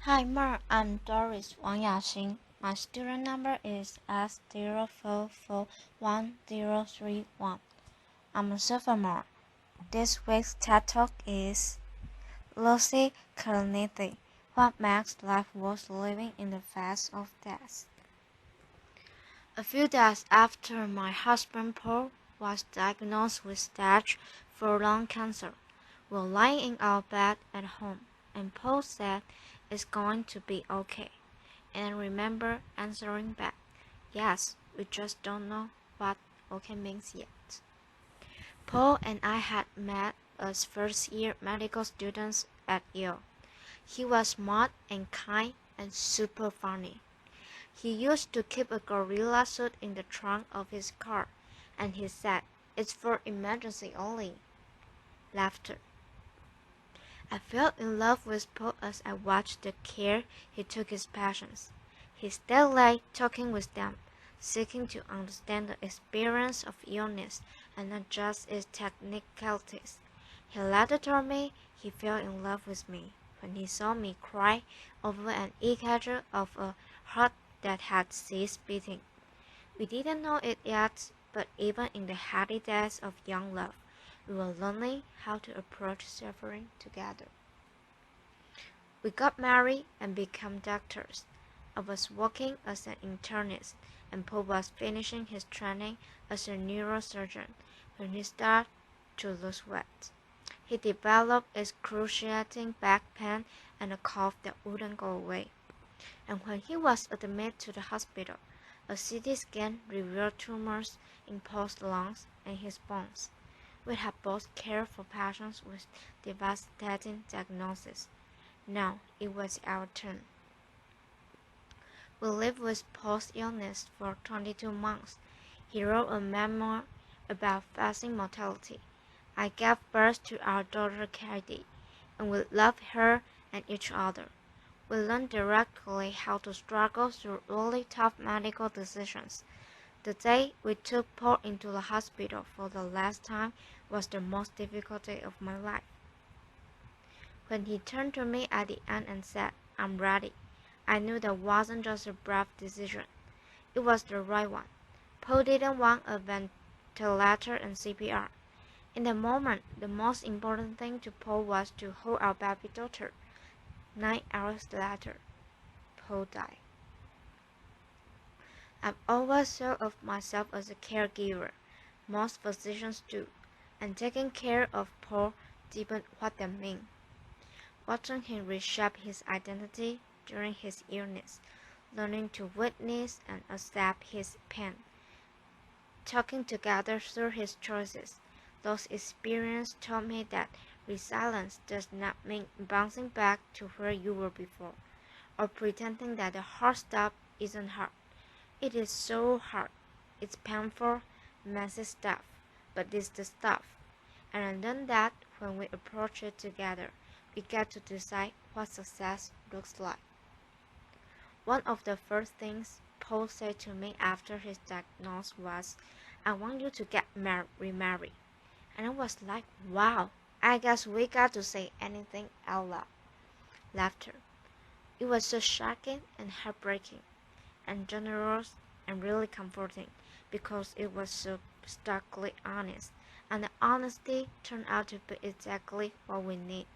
Hi Mark, I'm Doris Wang Yaxing. My student number is S04411031. I'm a sophomore. This week's TED Talk is Lucy Kalanithi. What makes life worth living in the face of death? A few days after my husband Paul was diagnosed with stage 4 lung cancer, we were lying in our bed at home, and Paul said, "It's going to be okay." And I remember answering back, "Yes, we just don't know what okay means yet." Paul and I had met as first-year medical students at Yale. He was smart and kind and super funny. He used to keep a gorilla suit in the trunk of his car, and he said, "It's for emergency only." Laughter. I fell in love with Paul as I watched the care he took his patients. He stayed late talking with them, seeking to understand the experience of illness and not just its technicalities. He later told me he fell in love with me when he saw me cry over an EKG of a heart that had ceased beating. We didn't know it yet, but even in the happy days of young love, we were learning how to approach suffering together. We got married and became doctors. I was working as an internist, and Paul was finishing his training as a neurosurgeon when he started to lose weight. He developed excruciating back pain and a cough that wouldn't go away. And when he was admitted to the hospital, a CT scan revealed tumors in Paul's lungs and his bones. We had both cared for patients with devastating diagnoses. Now it was our turn. We lived with Paul's illness for 22 months. He wrote a memoir about facing mortality. I gave birth to our daughter Katie, and we loved her and each other. We learned directly how to struggle through really tough medical decisions. The day we took Paul into the hospital for the last time was the most difficult day of my life. When he turned to me at the end and said, "I'm ready," I knew that wasn't just a brave decision. It was the right one. Paul didn't want a ventilator and CPR. In the moment, the most important thing to Paul was to hold our baby daughter. 9 hours later, Paul died. I've always thought of myself as a caregiver. Most physicians do. And taking care of Paul deepened what that meant. Watching him reshape his identity during his illness, learning to witness and accept his pain, talking together through his choices. Those experiences taught me that resilience does not mean bouncing back to where you were before, or pretending that the hard stuff isn't hard. It is so hard. It's painful, messy stuff, but it's the stuff. And I learned that when we approach it together, we get to decide what success looks like. One of the first things Paul said to me after his diagnosis was, "I want you to get remarried." And I was like, wow, I guess we got to say anything out loud. Laughter. It was so shocking and heartbreaking, and generous and really comforting because it was so starkly honest, and the honesty turned out to be exactly what we need.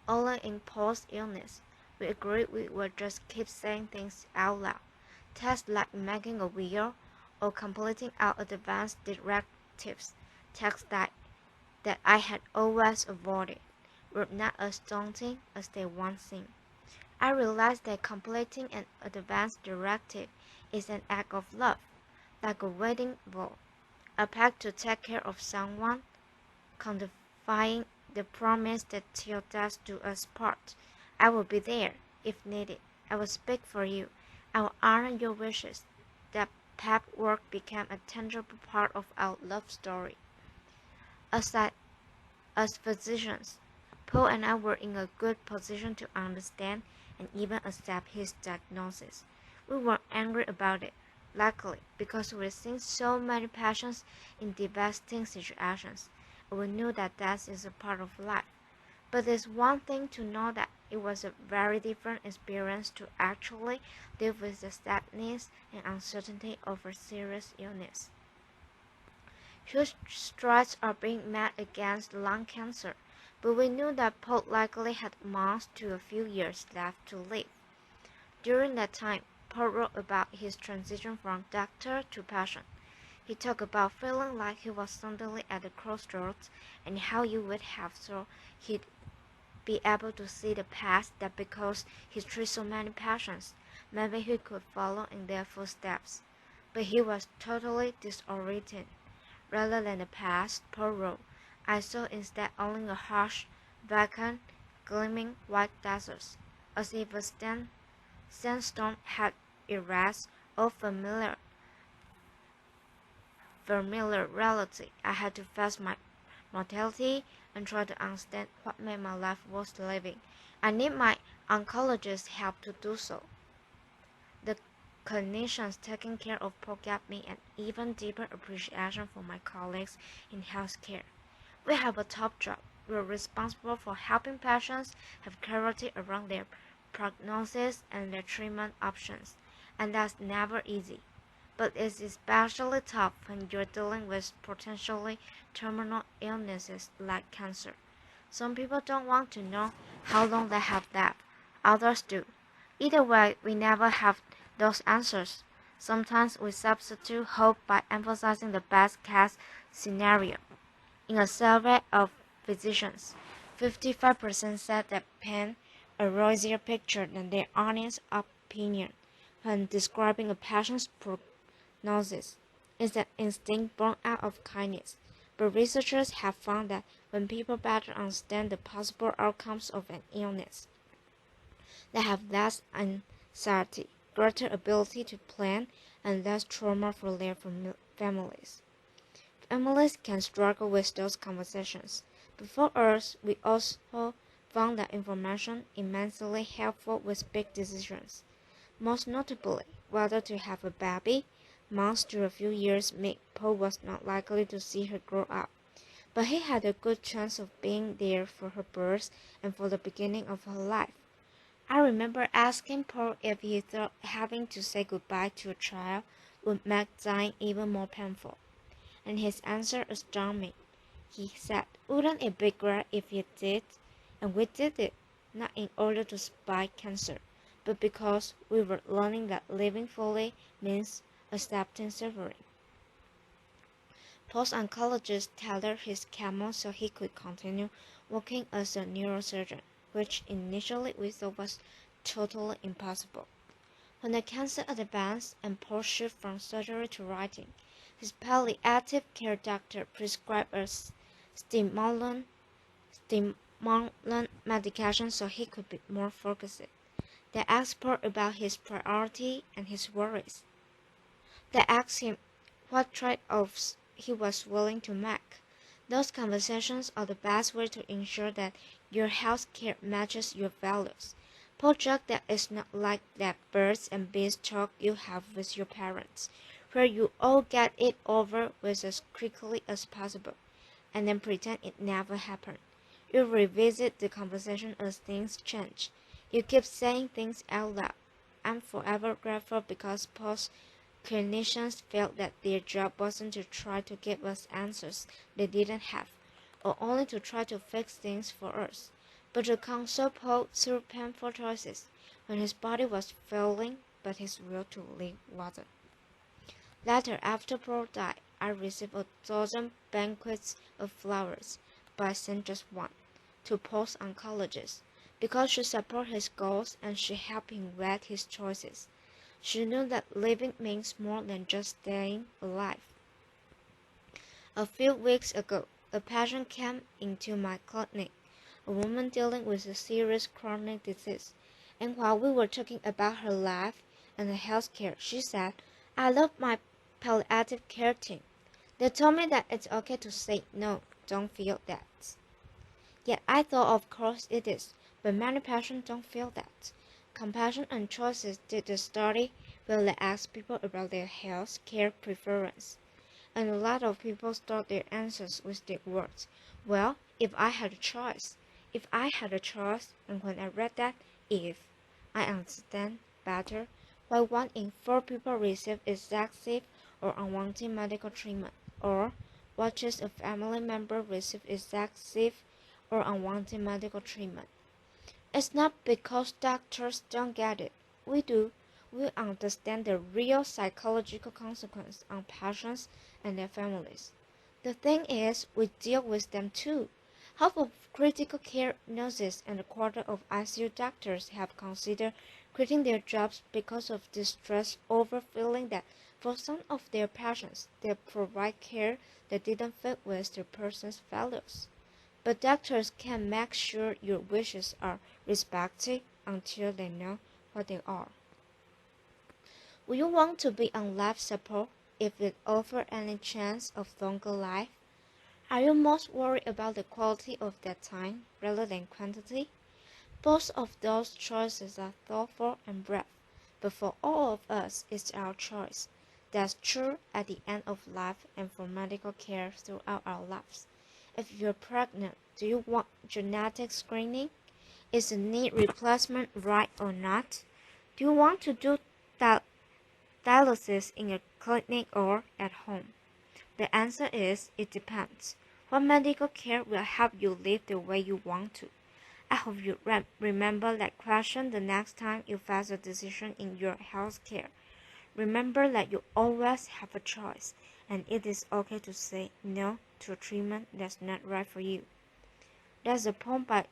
Early in Paul's illness, we agreed we would just keep saying things out loud. Tasks like making a will or completing our advanced directives, tasks that I had always avoided, were not as daunting as they once seemed. I realized that completing an advanced directive is an act of love, like a wedding vow, a pact to take care of someone, codifying the promise that till death do us part. I will be there, if needed. I will speak for you. I will honor your wishes. That pep work became a tangible part of our love story. As physicians, Paul and I were in a good position to understand and even accept his diagnosis. We weren't angry about it, luckily, because we'd seen so many patients in devastating situations, and we knew that death is a part of life. But it's one thing to know that it was a very different experience to actually live with the sadness and uncertainty of a serious illness. Huge strides are being made against lung cancer, but we knew that Paul likely had months to a few years left to live. During that time, Paul wrote about his transition from doctor to patient. He talked about feeling like he was suddenly at the crossroads and how you would have thought he'd be able to see the path that because he treated so many patients, maybe he could follow in their footsteps. But he was totally disoriented. Rather than the past, Paul wrote, I saw instead only a harsh, vacant, gleaming white desert, as if a sandstone had erased all familiar reality. I had to face my mortality and try to understand what made my life worth living. I need my oncologist's help to do so. The clinicians taking care of Paul gave me an even deeper appreciation for my colleagues in healthcare. We have a top job. We're responsible for helping patients have clarity around their prognosis and their treatment options, and that's never easy. But it's especially tough when you're dealing with potentially terminal illnesses like cancer. Some people don't want to know how long they have left. Others do. Either way, we never have those answers. Sometimes we substitute hope by emphasizing the best case scenario. In a survey of physicians, 55% said that paint a rosier picture than their honest opinion when describing a patient's prognosis. It's an instinct born out of kindness, but researchers have found that when people better understand the possible outcomes of an illness, they have less anxiety, greater ability to plan, and less trauma for their families. Families can struggle with those conversations, but for us, we also found that information immensely helpful with big decisions. Most notably, whether to have a baby, months to a few years meant Paul was not likely to see her grow up, but he had a good chance of being there for her birth and for the beginning of her life. I remember asking Paul if he thought having to say goodbye to a child would make dying even more painful, and his answer astounded me. He said, wouldn't it be great if it did? And we did it, not in order to fight cancer, but because we were learning that living fully means accepting suffering. Paul's oncologist tailored his chemo so he could continue working as a neurosurgeon, which initially we thought was totally impossible. When the cancer advanced and Paul shifted from surgery to writing, his palliative care doctor prescribed a stimulant medication so he could be more focused. They asked Paul about his priority and his worries. They asked him what trade-offs he was willing to make. Those conversations are the best way to ensure that your health care matches your values. Paul joked that it's not like that birds and bees talk you have with your parents, where you all get it over with as quickly as possible, and then pretend it never happened. You revisit the conversation as things change. You keep saying things out loud. I'm forever grateful because Paul's clinicians felt that their job wasn't to try to give us answers they didn't have, or only to try to fix things for us, but to counsel Paul through painful choices when his body was failing but his will to live wasn't. Later, after Paul died, I received a dozen bouquets of flowers, but I sent just one, to Paul's oncologist, because she supported his goals and she helped him weigh his choices. She knew that living means more than just staying alive. A few weeks ago, a patient came into my clinic, a woman dealing with a serious chronic disease, and while we were talking about her life and her health care, she said, I love my palliative care team. They told me that it's okay to say no, don't feel that. Yet I thought of course it is, but many patients don't feel that. Compassion and Choices did a study where they asked people about their health care preference, and a lot of people start their answers with the words, well, if I had a choice. if I had a choice, and when I read that if, I understand better why 1 in 4 people receive excessive or unwanted medical treatment, or watches a family member receive excessive or unwanted medical treatment. It's not because doctors don't get it. We do. We understand the real psychological consequence on patients and their families. The thing is, we deal with them too. Half of critical care nurses and a quarter of ICU doctors have considered quitting their jobs because of distress over feeling that for some of their patients, they provide care that didn't fit with their person's values. But doctors can't make sure your wishes are respected until they know what they are. Would you want to be on life support if it offered any chance of longer life? Are you most worried about the quality of that time rather than quantity? Both of those choices are thoughtful and brave, but for all of us, it's our choice. That's true at the end of life and for medical care throughout our lives. If you're pregnant, do you want genetic screening? Is a knee replacement right or not? Do you want to do dialysis in a clinic or at home? The answer is it depends. What medical care will help you live the way you want to? I hope you remember that question the next time you face a decision in your health care. Remember that you always have a choice, and it is okay to say no to a treatment that's not right for you. There's a poem by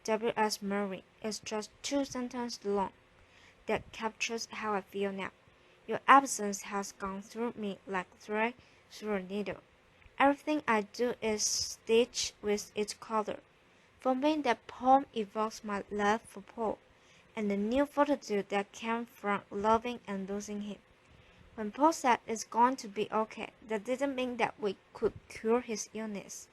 W.S. Merwin. It's just 2 sentences long that captures how I feel now. Your absence has gone through me like thread through a needle. Everything I do is stitched with each color. For me, that poem evokes my love for Paul and the new fortitude that came from loving and losing him. When Paul said it's going to be okay, that didn't mean that we could cure his illness.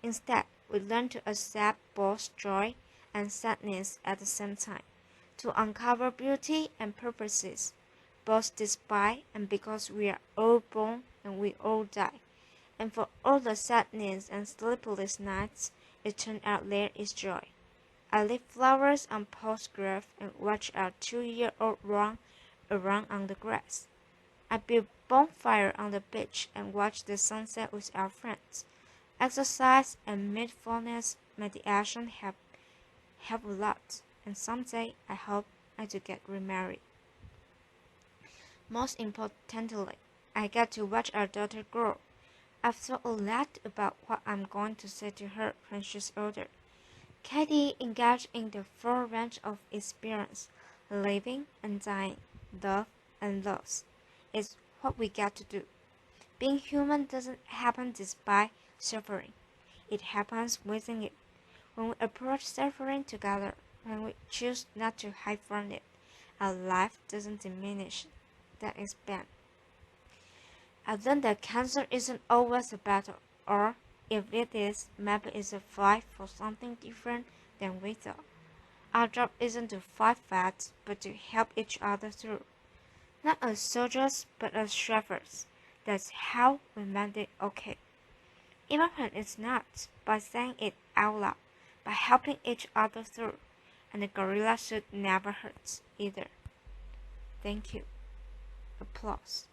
Instead, we learned to accept both joy and sadness at the same time, to uncover beauty and purposes, both despite and because we are all born and we all die. And for all the sadness and sleepless nights, it turned out there is joy. I leave flowers on Paul's grave and watch our 2-year-old run around on the grass. I build bonfire on the beach and watch the sunset with our friends. Exercise and mindfulness meditation help a lot, and someday I hope I do get remarried. Most importantly, I get to watch our daughter grow. I've thought a lot about what I'm going to say to her when she's older. Katie engaged in the full range of experience, living and dying, love and loss. It's what we get to do. Being human doesn't happen despite suffering. It happens within it. When we approach suffering together, when we choose not to hide from it, our life doesn't diminish, that expands. I've learned that cancer isn't always a battle, or if it is, maybe it's a fight for something different than we thought. Our job isn't to fight fights, but to help each other through. Not as soldiers, but as shepherds. That's how we make it okay. Even when it's not, by saying it out loud, by helping each other through. And the gorilla suit never hurts either. Thank you. Applause.